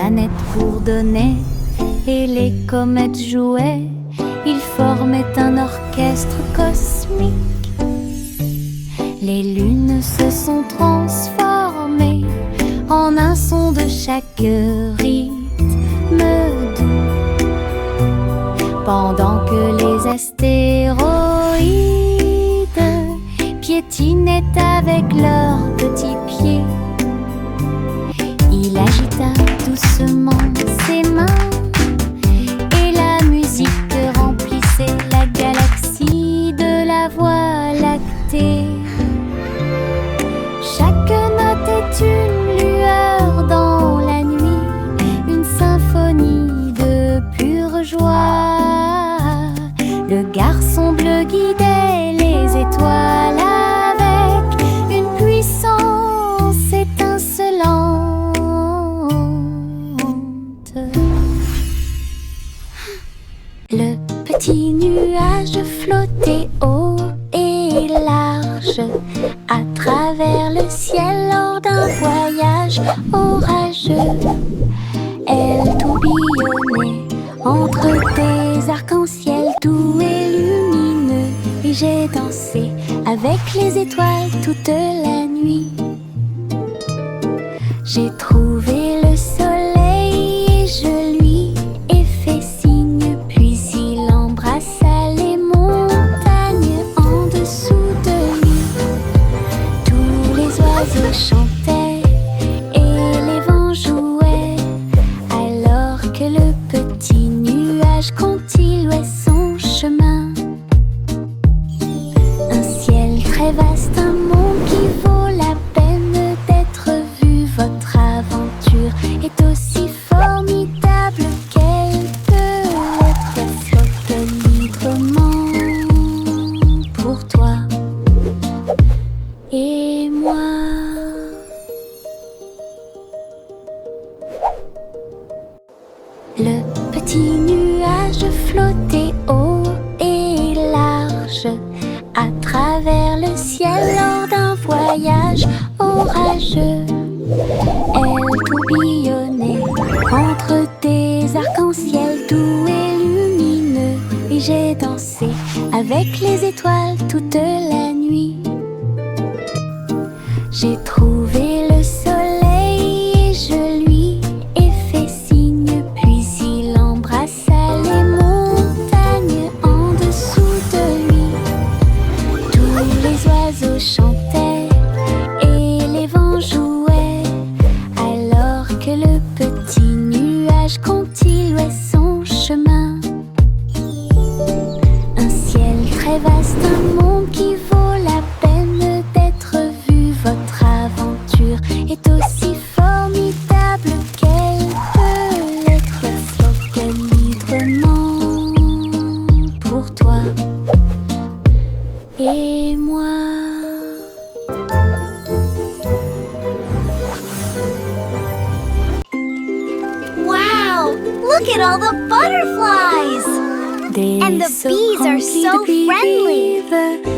planètes bourdonnaient et les comètes jouaient. Ils formaient un orchestre cosmique. Les lunes se sont transformées en un son de chaque rythme doux, pendant que les astéroïdes piétinaient avec leurs petits pieds. Il agita doucement ses mains et la musique remplissait la galaxie de la Voie lactée. Chaque note est une lueur dans la nuit, une symphonie de pure joie. Le garçon bleu guidait les étoiles avec une puissance étincelante. Le petit nuage flottait haut et large à travers le ciel lors d'un voyage orageux. Elle tourbillonnait entre des arcs-en-ciel doux et lumineux, et j'ai dansé avec les étoiles toute la nuit. J'ai trouvé le soleil et je lui ai fait signe, puis il embrassa les montagnes en dessous de lui. Tous les oiseaux chantaient et les vents jouaient, alors que le petit nuage continuait son chemin. Un ciel très vaste, un monde qui vaut la peine d'être vu. Votre aventure est aussi formidable qu'elle peut être. Flotte librement pour toi et moi. Le petit nuage flottait haut et large à travers le ciel lors d'un voyage orageux. Elle tourbillonnait entre des arcs-en-ciel doux et lumineux, et j'ai dansé avec les étoiles toute la nuit. J'ai trouvé le soleil et je lui ai fait signe, puis il embrassa les montagnes en dessous de lui. Tous les oiseaux chantaient et les vents jouaient, alors que le petit nuage continuait son chemin. Un ciel très vaste, un monde qui vaut la peine d'être vu. Votre aventure est aussi formidable qu'elle peut l'être. Flotte librement pour toi et moi. Wow! Look at all the butterflies! And the bees are so friendly!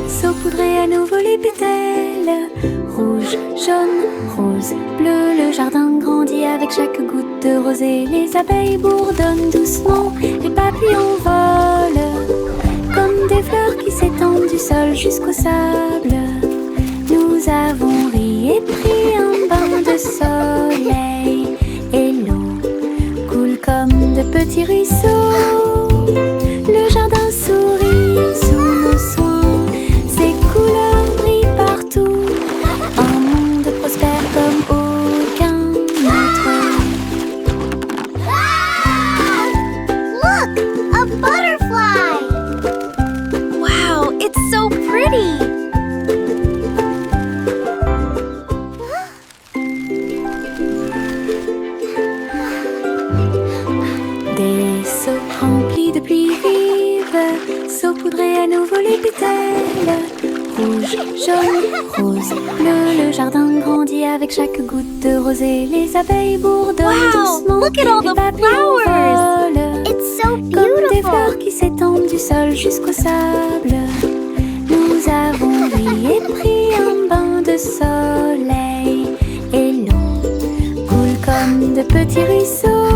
Saupoudrer à nouveau les pétales. Rouge, jaune, rose, bleu. Le jardin grandit avec chaque goutte de rosée. Les abeilles bourdonnent doucement, les papillons volent comme des fleurs qui s'étendent du sol jusqu'au sable. Nous avons ri et pris un bain de soleil, et l'eau coule comme de petits ruisseaux. Le jardin sourit sous nos soins, ses couleurs brillent partout. Un monde prospère comme aucun autre. Look! A butterfly! Wow, it's so pretty! Des seaux remplis de pluie vive, saupoudrer à nouveau les pétales. Rouge, jaune, rose, bleu. Le jardin grandit avec chaque goutte de rosée. Les abeilles bourdonnent Wow, doucement, look at all les the papillons flowers. volent It's so comme des beautiful! fleurs qui s'étendent du sol jusqu'au sable. Nous avons ri et pris un bain de soleil, et l'eau coule comme de petits ruisseaux.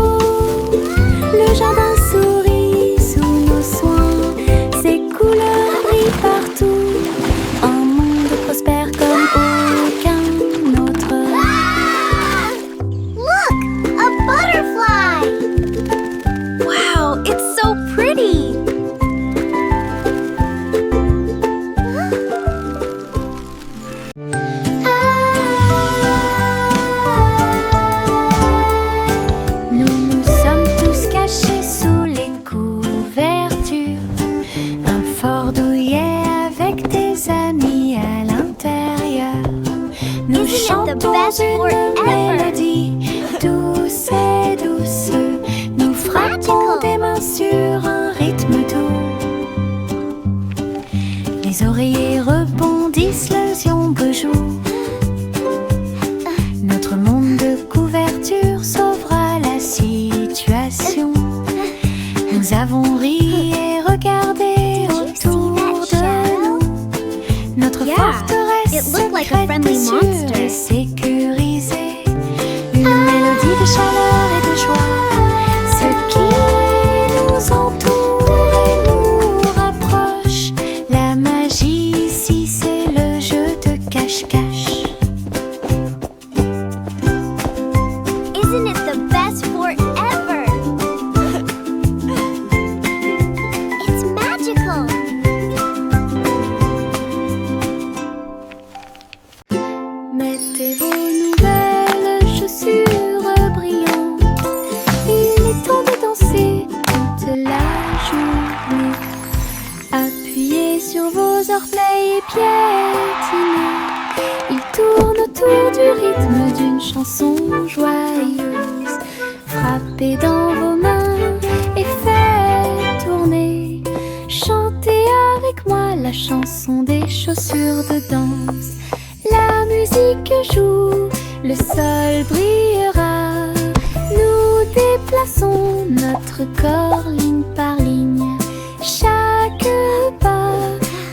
best forever. Mélodie douce et douce, nous frappons des mains sur un rythme doux. Les oreillers rebondissent, les ombres jouent. Notre monde de couverture sauvera la situation. Nous avons ri et regardé autour de nous. Notre forteresse secrète est sûre et sécurisée. Une mélodie de chaleur et de joie. Ce qui nous entoure et nous rapproche. La magie ici, c'est le jeu de cache-cache. Isn't it the best forever? It's magical. Mettez vos nouvelles chaussures brillantes. Il est temps de danser toute la journée. Appuyez sur vos orteils et piétinez. Ils tournent autour du rythme d'une chanson joyeuse. Frappez dans vos mains et faites tourner. Chantez avec moi la chanson des chaussures de danse. La musique joue, le sol brillera. Nous déplaçons notre corps ligne par ligne. Chaque pas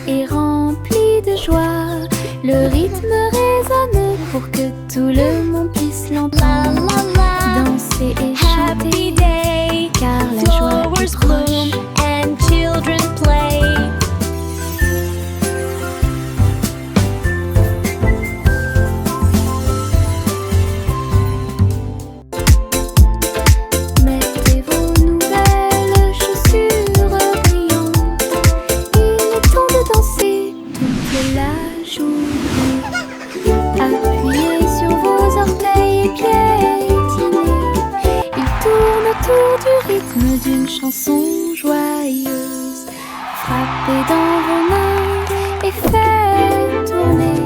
est rempli de joie. Le rythme résonne pour que tout le monde puisse l'entendre. Danser et chanter, car la joie est proche. And children play. Mettez vos nouvelles chaussures brillantes. Il est temps de danser toute la journée. Appuyez sur vos orteils et piétinez. Ils tournent autour du rythme d'une chanson joyeuse. Frappez dans vos mains et faites tourner.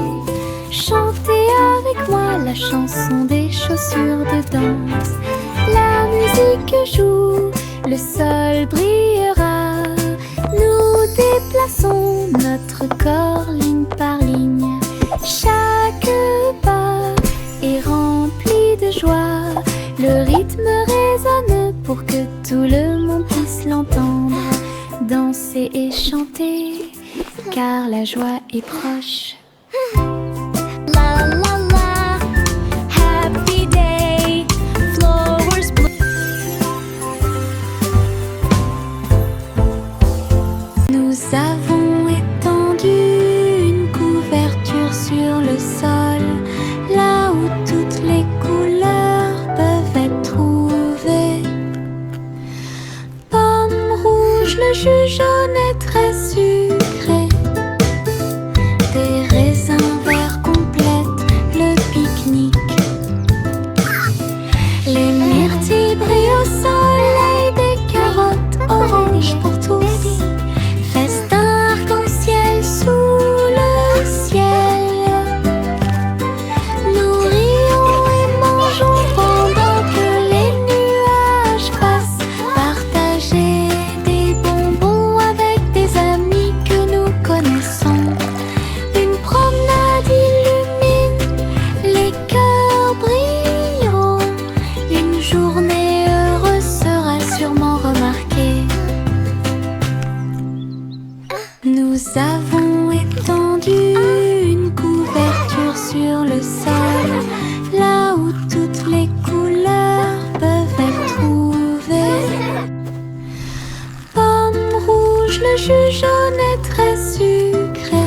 Chantez avec moi la chanson des chaussures de danse. La musique joue, le sol brillera. Nous déplaçons notre corps ligne par ligne. Chaque pas est rempli de joie. Le rythme résonne pour que tout le monde puisse l'entendre. Danser et chanter, car la joie est proche. La la la, happy day, flowers bloom. Nous avons étendu une couverture sur le sol, là où toutes les couleurs peuvent être trouvées. Pomme rouge, le jus jaune est très sucré. Des raisins verts complètent le pique-nique. Les myrtilles brillent au soleil, des carottes oranges pour tous. Festin arc-en-ciel sous le ciel. Nous rions et mangeons pendant que les nuages passent. Partager des bonbons avec des amis que nous connaissons. Une promenade illumine, les cœurs brilleront. Une journée heureuse sera sûrement remarquée. Nous avons étendu une couverture sur le sol, là où toutes les couleurs peuvent être trouvées. Pomme rouge, le jus jaune est très sucré.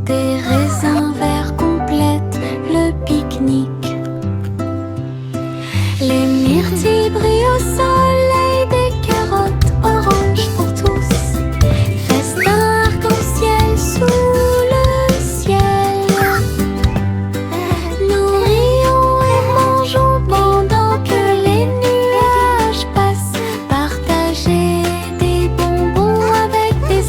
Des raisins verts complètent le pique-nique. Les myrtilles brillent au soleil, des carottes oranges pour tous. Festin arc-en-ciel sous le ciel. Nous rions et mangeons pendant que les nuages passent. Partager des bonbons avec des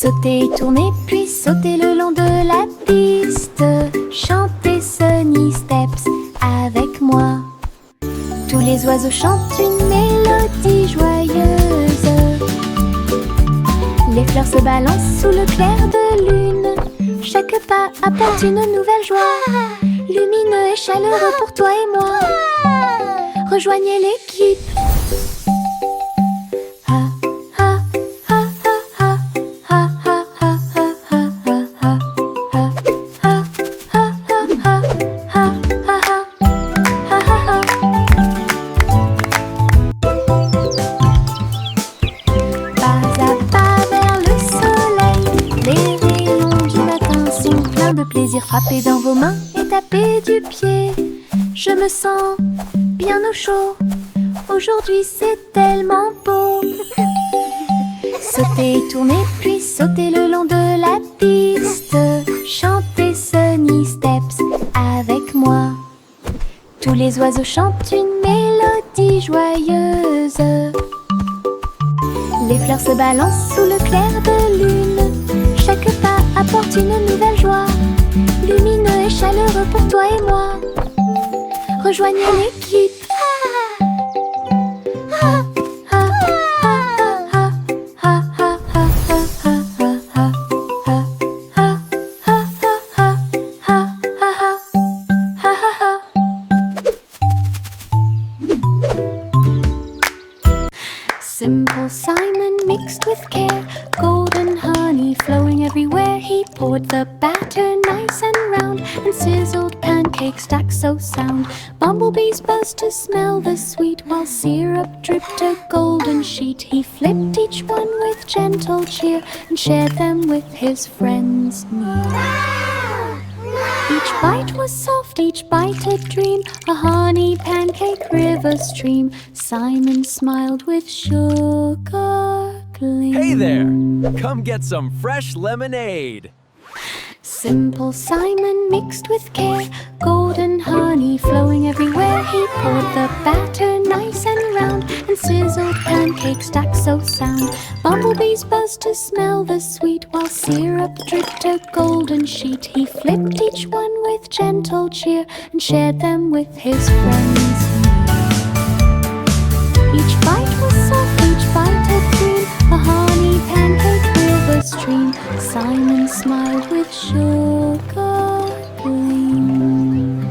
Sautez, tournez, puis sautez le long de la piste. Chantez Sunny Steps avec moi. Tous les oiseaux chantent une mélodie joyeuse. Les fleurs se balancent sous le clair de lune. Chaque pas apporte une nouvelle joie. Lumineux et chaleureux pour toi et moi. Rejoignez l'équipe. Frappez dans vos mains et tapez du pied. Je me sens bien au chaud. Aujourd'hui c'est tellement beau. Sautez, tournez, puis sautez le long de la piste. Chantez Sunny Steps avec moi. Tous les oiseaux chantent une mélodie joyeuse. Les fleurs se balancent sous le clair de lune. Chaque pas apporte une nouvelle joie. Lumineux et chaleureux pour toi et moi. Rejoignez l'équipe. Simple Simon mixed with care, golden honey flowing everywhere. He poured the batter nice and round, and sizzled pancakes stacked so sound. Bumblebees buzzed to smell the sweet, while syrup dripped a golden sheet. He flipped each one with gentle cheer, and shared them with his friends near. Each bite was soft, each bite a dream, a honey pancake river stream. Simon smiled with sugar gleam. Hey there! Come get some fresh lemonade! Simple Simon mixed with care, golden honey flowing everywhere. He poured the batter nice and round, and sizzled pancakes stacked so sound. Bumblebees buzzed to smell the sweet, while syrup dripped a golden sheet. He flipped each one with gentle cheer, and shared them with his friends. Each bite was soft, each bite a dream, a honey pancake river stream. Simon smiled with sugar gleam.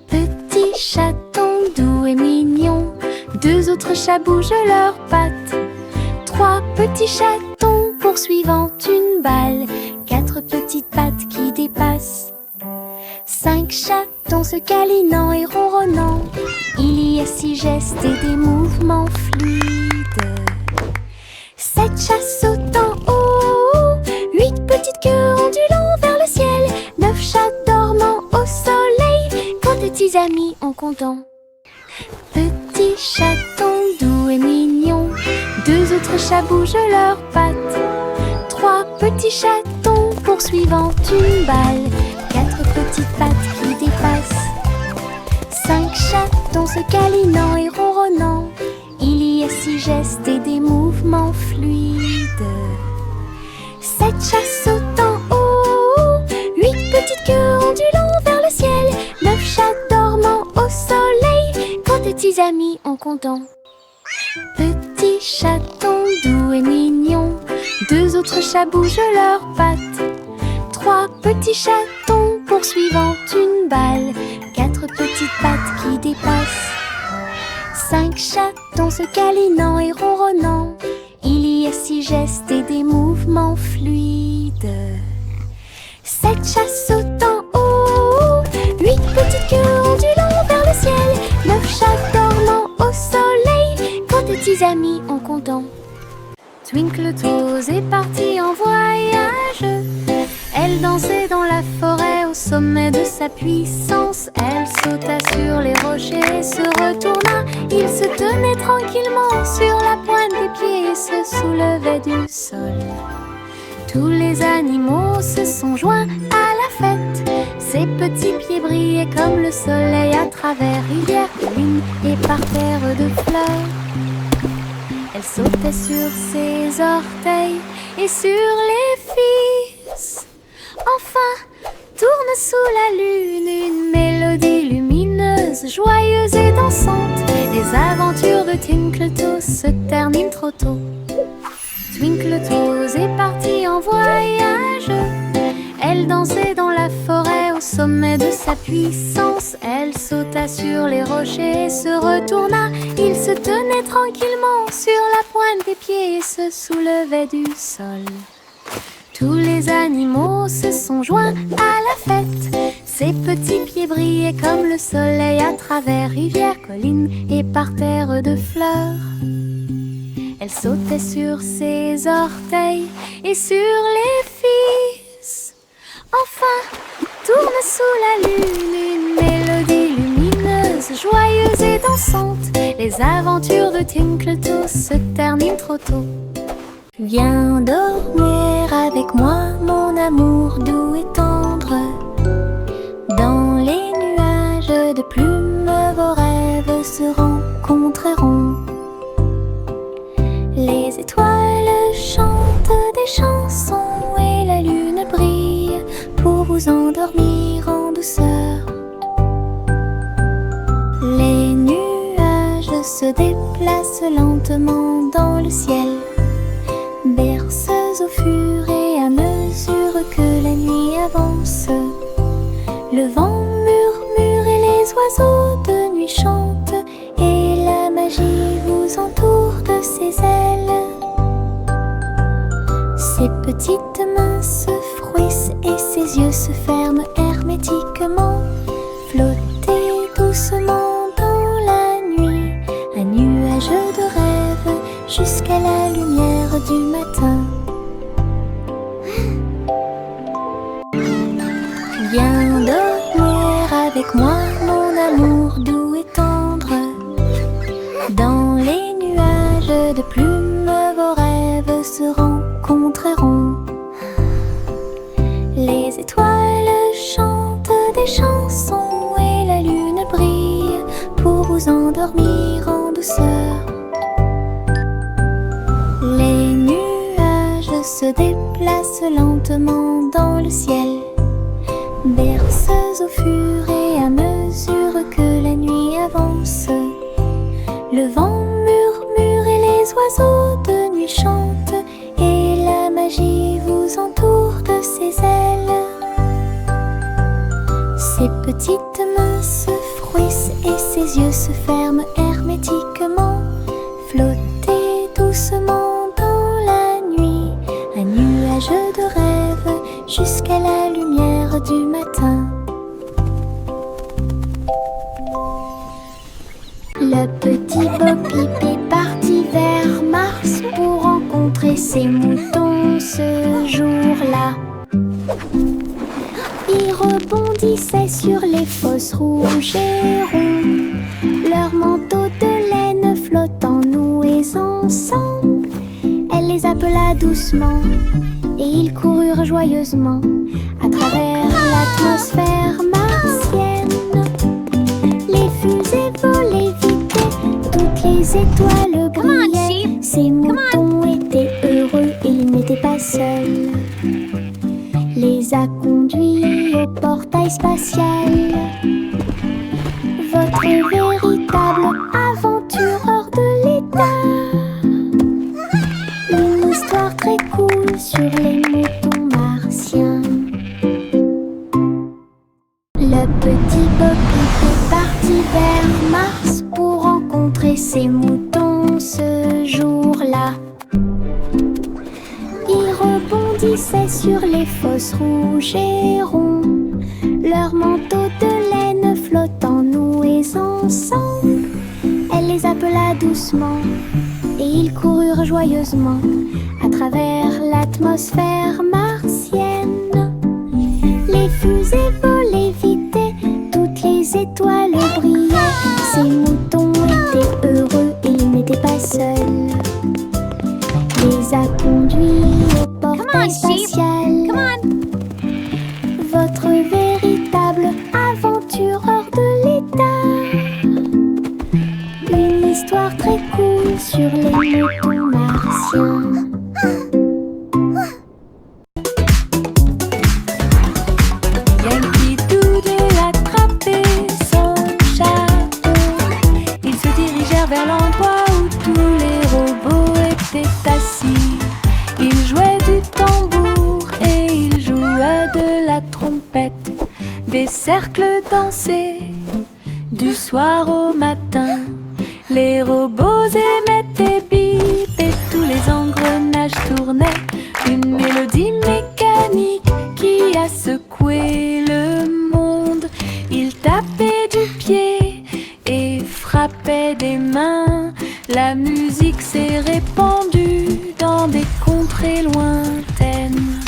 Petit chaton doux et mignon, deux autres chats bougent leurs pattes. Trois petits chatons poursuivant une balle, quatre petites pattes qui dépassent. Cinq chatons se câlinant et ronronnant, il y a six gestes et des mouvements fluides. Sept chats sautant haut, huit petites queues ondulant vers le ciel, neuf chats dormant au soleil, quand de petits amis en comptant. Petit chaton doux et mignon, deux autres chats bougent leurs pattes. Trois petits chatons poursuivant une balle, quatre petites pattes qui dépassent. Cinq chatons se câlinant et ronronnant, il y a six gestes et des mouvements fluides. Sept chats sautant haut, huit petites queues ondulant vers le ciel, neuf chats dormant au soleil, quand de petits amis en comptant. Petit chaton doux et mignon, deux autres chats bougent leurs pattes. Trois petits chatons poursuivant une balle, quatre petites pattes qui dépassent. Cinq chatons se câlinant et ronronnant, il y a six gestes et des mouvements fluides. Sept chats sautant haut, huit petites queues ondulant vers le ciel, neuf chats dormant au soleil, quand de petits amis en comptant. Twinkle Toes est partie en voyage. Elle dansait dans la forêt au sommet de sa puissance. Elle sauta sur les rochers et se retourna. Il se tenait tranquillement sur la pointe des pieds et se soulevait du sol. Tous les animaux se sont joints à la fête. Ses petits pieds brillaient comme le soleil à travers rivières, collines et parterres de fleurs. Elle sautait sur ses orteils et sur les fils. Enfin, tourne sous la lune une mélodie lumineuse, joyeuse et dansante. Les aventures de Twinkle Toes se terminent trop tôt. Twinkle Toes est partie en voyage. Elle dansait dans la forêt au sommet de sa puissance. Elle sauta sur les rochers et se retourna. Il se tenait tranquillement sur la pointe des pieds et se soulevait du sol. Tous les animaux se sont joints à la fête. Ses petits pieds brillaient comme le soleil à travers rivières, collines et parterres de fleurs. Elle sautait sur ses orteils et sur les fils. Enfin, tourne sous la lune une mélodie lumineuse, joyeuse et dansante. Les aventures de Twinkle Toes se terminent trop tôt. Viens dormir avec moi, mon amour doux et tendre. Dans les nuages de plumes, vos rêves se rencontreront. Les étoiles chantent des chansons et la lune brille pour vous endormir en douceur. Les nuages se déplacent lentement dans le ciel, berceuses au fur et à mesure que la nuit avance. Le vent murmure et les oiseaux de nuit chantent, et la magie vous entoure de ses ailes. Ses petites mains se frouissent et ses yeux se ferment hermétiquement. Flottez doucement dans la nuit, un nuage de rêve jusqu'à la lumière du matin. Viens dormir avec moi, mon amour doux et tendre. Dans les nuages de plumes, vos rêves se rencontreront. Les étoiles chantent des chansons et la lune brille pour vous endormir en douceur. Les nuages se déplacent lentement dans le ciel, berceuses au fur et à mesure que la nuit avance. Le vent murmure et les oiseaux de nuit chantent, et la magie vous entoure de ses ailes. Ses petites mains se frouissent et ses yeux se ferment hermétiquement. Flottez doucement dans la nuit, un nuage de rêve jusqu'à la lumière du matin. Le petit Bo Peep est parti vers Mars pour rencontrer ses moutons ce jour-là. Il rebondissait sur les fosses rouges et ronds, leurs manteaux de laine flottant noués ensemble. Elle les appela doucement et ils coururent joyeusement à travers l'atmosphère martienne. Les fusées volaient vite, toutes les étoiles brillaient. Ces moutons étaient heureux, ils n'étaient pas seuls. Les a conduits au portail spatial. Votre véritable aventureur de l'état. Une histoire très cool sur les moutons martiens. Le petit Bo Peep est parti vers Mars pour rencontrer ses moutons ce jour-là. Il rebondissait sur les fosses rouges et ronds, leurs manteaux de laine flottant noués ensemble. Elle les appela doucement et ils coururent joyeusement à travers l'atmosphère martienne. Les fusées volaient vite, toutes les étoiles brillaient. Ces moutons étaient heureux et ils n'étaient pas seuls. Les a conduits au portail spatial. Votre véritable aventureur de l'état. Une histoire très cool vue sur les moutons martiens. Yankee Doodle attrapait son chapeau. Ils se dirigèrent vers l'endroit où tous les robots étaient assis. Ils jouaient du tambour et ils jouaient de la trompette. Des cercles dansaient du soir au matin. Les robots émettaient bip et tous les engrenages tournaient. Une mélodie mécanique qui a secoué le monde. Ils tapaient du pied et frappaient des mains. La musique s'est répandue dans des contrées lointaines.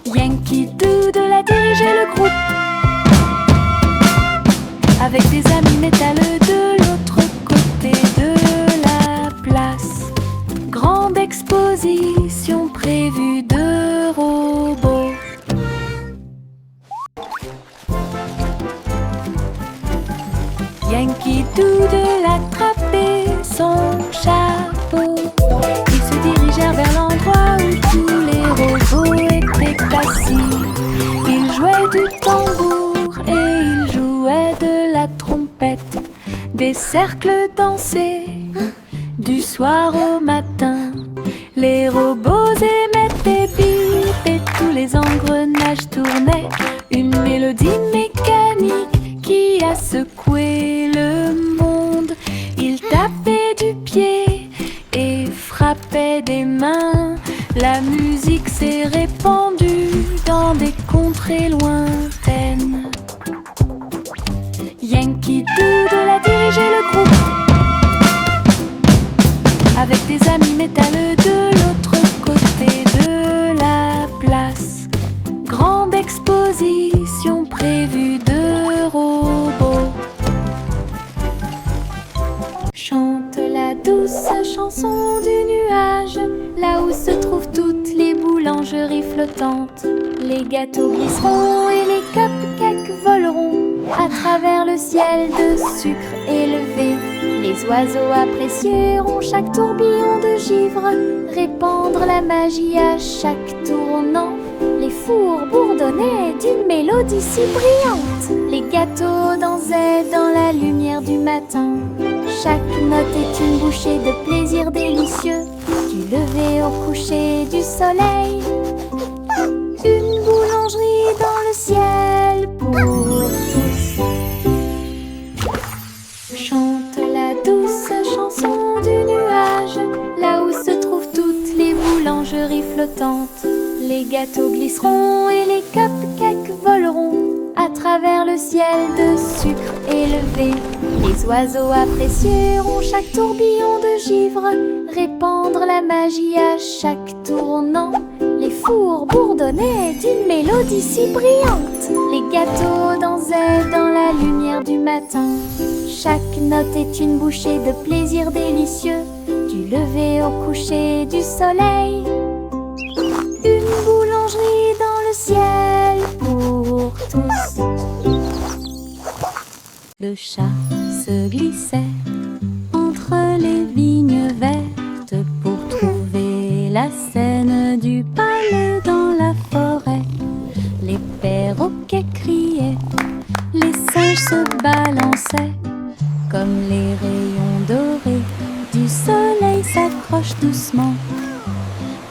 Yankee Doodle a dirigé le groupe avec des amis métalleux de l'autre côté de la place. Grande exposition prévue de robots. Yankee Doodle attrapait son chapeau. Ils se dirigèrent vers l'endroit où tous les robots étaient assis. Ils jouaient du tambour et ils jouaient de la trompette. Des cercles dansaient du soir au matin. Les robots émettaient bip et tous les engrenages tournaient. Une mélodie mécanique qui a secoué le monde. Ils tapaient du pied et frappaient des mains. La musique s'est répandue dans des contrées lointaines. Yankee Doodle a dirigé le groupe avec des amis métalleux de l'autre côté de la place. Grande exposition prévue de robots. Chante la douce chanson du nuage, là où se trouvent toutes les boulangeries flottantes. Les gâteaux glisseront et les cupcakes voleront à travers le ciel de sucre élevé. Les oiseaux apprécieront chaque tourbillon de givre, répandre la magie à chaque tournant. Les fours bourdonnaient d'une mélodie si brillante. Les gâteaux dansaient dans la lumière du matin. Chaque note est une bouchée de plaisir délicieux, du lever au coucher du soleil. Une boulangerie dans le ciel pour tous. Chante la douce chanson du nuage, là où se trouvent toutes les boulangeries flottantes. Les gâteaux glisseront et les cupcakes voleront à travers le ciel de sucre élevé. Les oiseaux apprécieront chaque tourbillon de givre, répandre la magie à chaque tournant. Les fours bourdonnaient d'une mélodie si brillante. Les gâteaux dansaient dans la lumière du matin. Chaque note est une bouchée de plaisir délicieux, du lever au coucher du soleil. Une boulangerie dans le ciel pour tous. Le chat se glissait entre les vignes vertes pour trouver la scène du palais dans la forêt. Les perroquets criaient, les singes se balançaient, comme les rayons dorés du soleil s'accrochent doucement.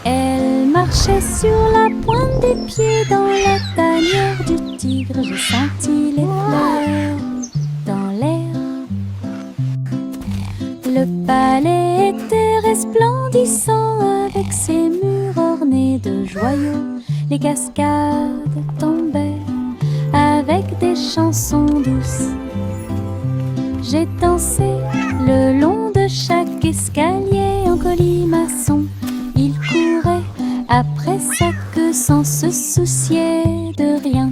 Elle marchait sur la pointe des pieds dans la tanière du tigre. J'ai senti les fleurs dans l'air. Le palais était resplendissant avec ses murs ornés de joyaux. Les cascades tombaient avec des chansons douces. J'ai dansé le long de chaque escalier en colimaçon. Il courait après sa queue sans se soucier de rien.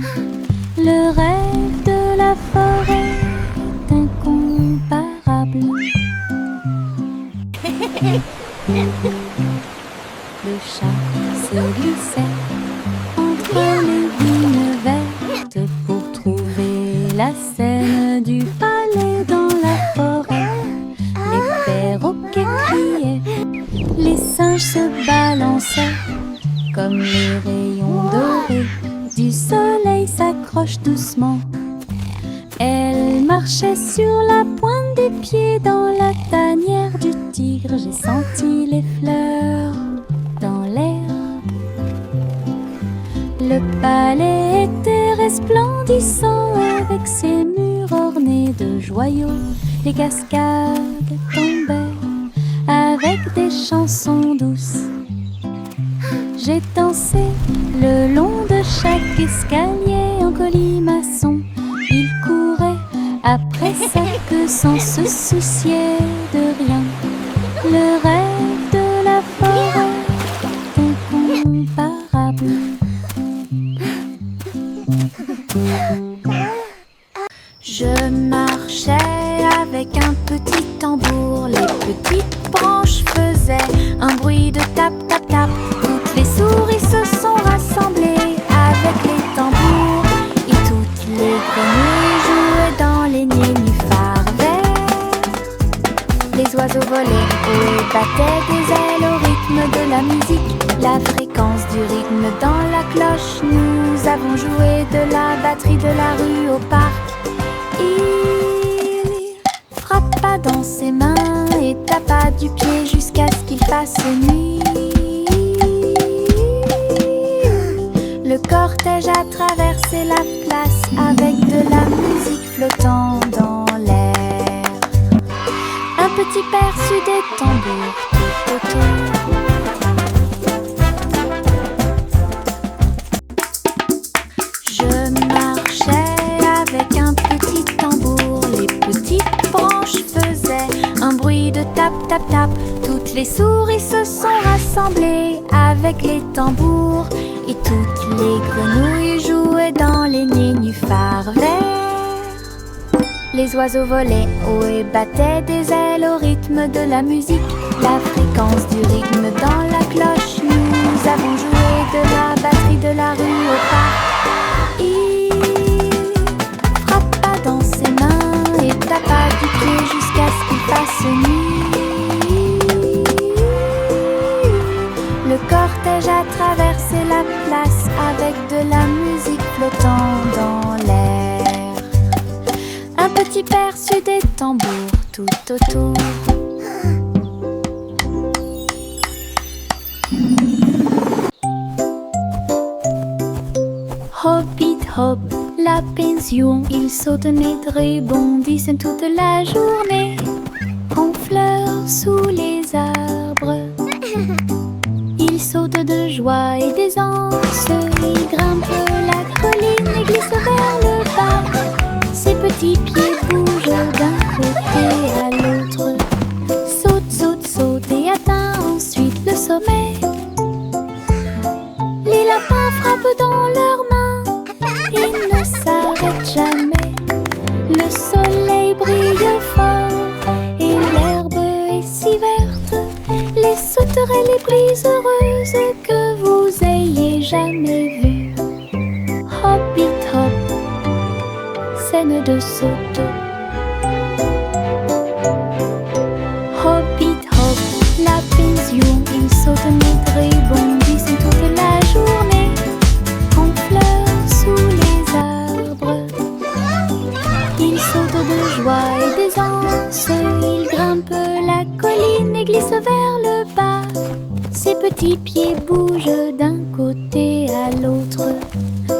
Le rêve de la forêt est incomparable. Le chat se glissait entre les vignes vertes pour trouver la scène du palais dans la forêt. Les Les singes se balançaient comme les rayons dorés du soleil s'accrochent doucement. Elle marchait sur la pointe des pieds dans la tanière du tigre. J'ai senti les fleurs dans l'air. Le palais était resplendissant avec ses murs ornés de joyaux. Les cascades tombaient avec des chansons douces. J'ai dansé le long de chaque escalier en colimaçon. Il courait après sa queue sans se soucier de rien. Le rêve de la forêt est incomparable. Je marchais avec un petit tambour. Les petites branches faisaient un bruit de tap tap tap. Toutes les souris se sont rassemblées avec les tambours. Et toutes les grenouilles jouaient dans les nénuphars verts. Les oiseaux volaient et battaient des ailes au rythme de la musique. La fréquence du rythme dans la cloche. Nous avons joué de la batterie de la rue au parc. Il frappa dans ses mains et tapa du pied jusqu'à ce qu'il fasse nuit. Le cortège a traversé la place avec de la musique flottant dans l'air. Un petit perçu des tambours tout autour. Je marchais avec un petit tambour. Les petites branches faisaient un bruit de tap tap tap. Toutes les souris se sont rassemblées avec les tambours. Et toutes les grenouilles jouaient dans les nénuphars verts. Les oiseaux volaient haut et battaient des ailes au rythme de la musique. La fréquence du rythme dans la cloche. Nous avons joué de la batterie de la rue au parc. Il frappa dans ses mains et tapa du pied jusqu'à ce qu'il fasse nuit. Le cortège a traversé la place avec de la musique flottant dans l'air. Un petit perçu des tambours tout autour. Hoppit hop, la pension, ils soutenaient et rebondissent toute la journée. En fleurs sous les arbres, ils sautent de joie et d'aisance. Ils grimpent la colline et glissent vers le bas. Ses petits pieds bougent d'un côté à l'autre. Saute, saute, saute et atteint ensuite le sommet. Les lapins frappent dans leurs mains, ils ne s'arrêtent jamais. Le soleil brille fort et l'herbe est si verte. Les sauterelles les plus heureuses que vous ayez jamais vues. Hoppit hop, scène de saut. Hoppit hop, la pension, ils sautent et rebondissent toute la journée. En fleurs sous les arbres, ils sautent de joie et d'aisance. Ils grimpent la colline et glissent vers le bas. Ses petits pieds bougent d'un côté à l'autre.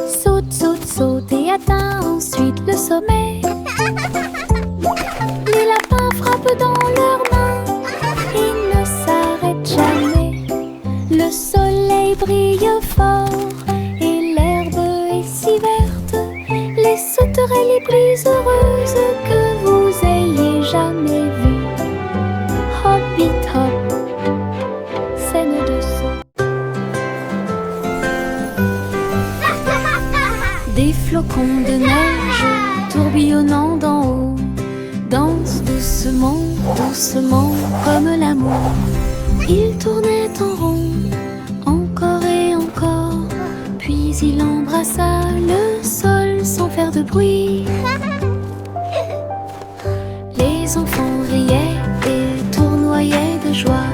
Saute, saute, saute et atteint ensuite le sommet. Les lapins frappent dans leurs mains, ils ne s'arrêtent jamais. Le soleil brille fort et l'herbe est si verte. Les sauterelles les plus heureuses que vous ayez jamais vues. Hoppit hop, scène de saut. Des flocons de neige tourbillonnant d'en haut dansent doucement, doucement comme l'amour. Il tournait en rond, encore et encore, puis il embrassa le sol sans faire de bruit. Les enfants riaient et tournoyaient de joie.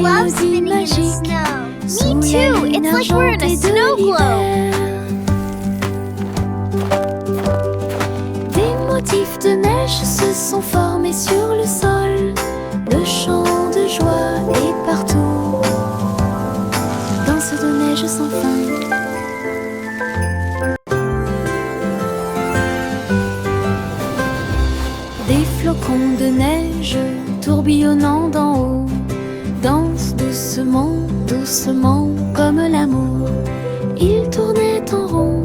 love spinning in the snow. Me too. It's like we're in a snow globe. Des motifs de neige se sont formés sur le sol. Le chant de joie est partout. Danse de neige sans fin. Des flocons de neige tourbillonnant d'en haut dansent doucement, doucement comme l'amour. Ils tournaient en rond,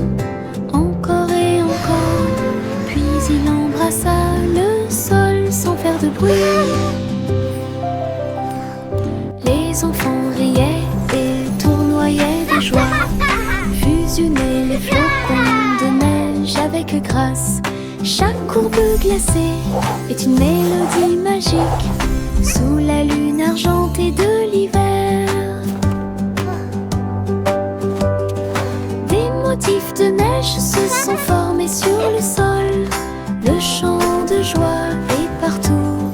encore et encore. Puis il embrassa le sol sans faire de bruit. Les enfants riaient et tournoyaient de joie. Fusionnaient les flocons de neige avec grâce. Chaque courbe glacée est une mélodie magique sous la lune argentée de l'hiver. Des motifs de neige se sont formés sur le sol. Le chant de joie est partout.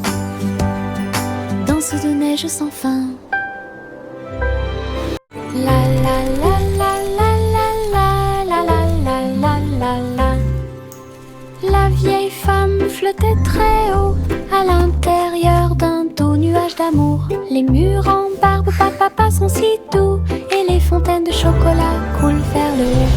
Danse de neige sans fin. La la la la la la la la la la la la. La vieille femme flottait très haut à l'intérieur d'un doux nuage d'amour. Les murs en barbe papa sont si doux et les fontaines de chocolat coulent vers le haut.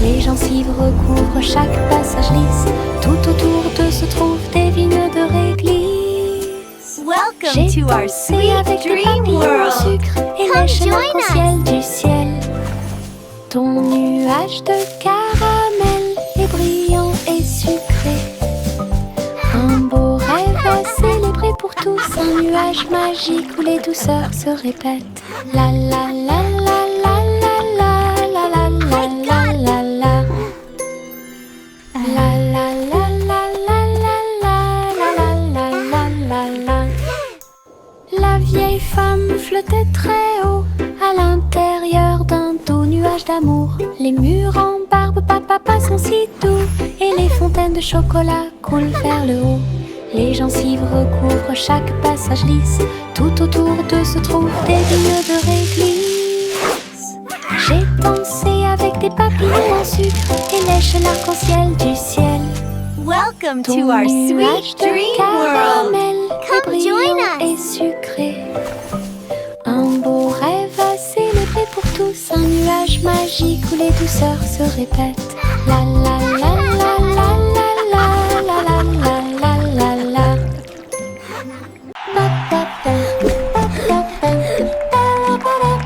Les gencives recouvrent chaque passage lisse. Tout autour d'eux se trouvent des vignes de réglisse. Welcome J'ai to our dansé sweet avec les dream papillons au world. sucre et Come lèche join l'arc-en-ciel du ciel. Ton nuage de caramel est brillant et sucré. Un beau rêve à célébrer pour tous. Un nuage magique où les douceurs se répètent. La la la la la la la la la la la la la. La la la la la la la la la la la la. La vieille femme flottait très haut à l'intérieur d'un doux nuage d'amour. Les murs en barbe papa sont si doux et les fontaines de chocolat coulent vers le haut. Les gencives recouvrent chaque passage lisse. Tout autour d'eux se trouvent des vignes de réglisse. J'ai dansé avec des papillons en sucre et lèche l'arc-en-ciel du ciel. Welcome Ton to our nuage sweet de dream world. caramel est Come join brillant us. et sucré. Un beau rêve à célébrer pour tous. Un nuage magique où les douceurs se répètent. La la la la la la la la la la la la la. Pa, pa, pa, pa, pa, pa,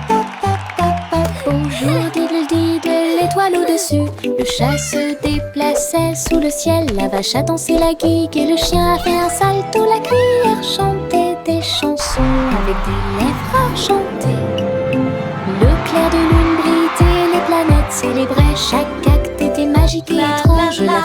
pa, pa, pa, pa. Bonjour, diddle-diddle, l'étoile au-dessus. Le chat se déplaçait sous le ciel. La vache a dansé la gigue et le chien a fait un salto. La cuillère chantait des chansons avec des lèvres argentées. Le clair de lune brillait, les planètes célébraient. Chaque acte était magique et étrange. La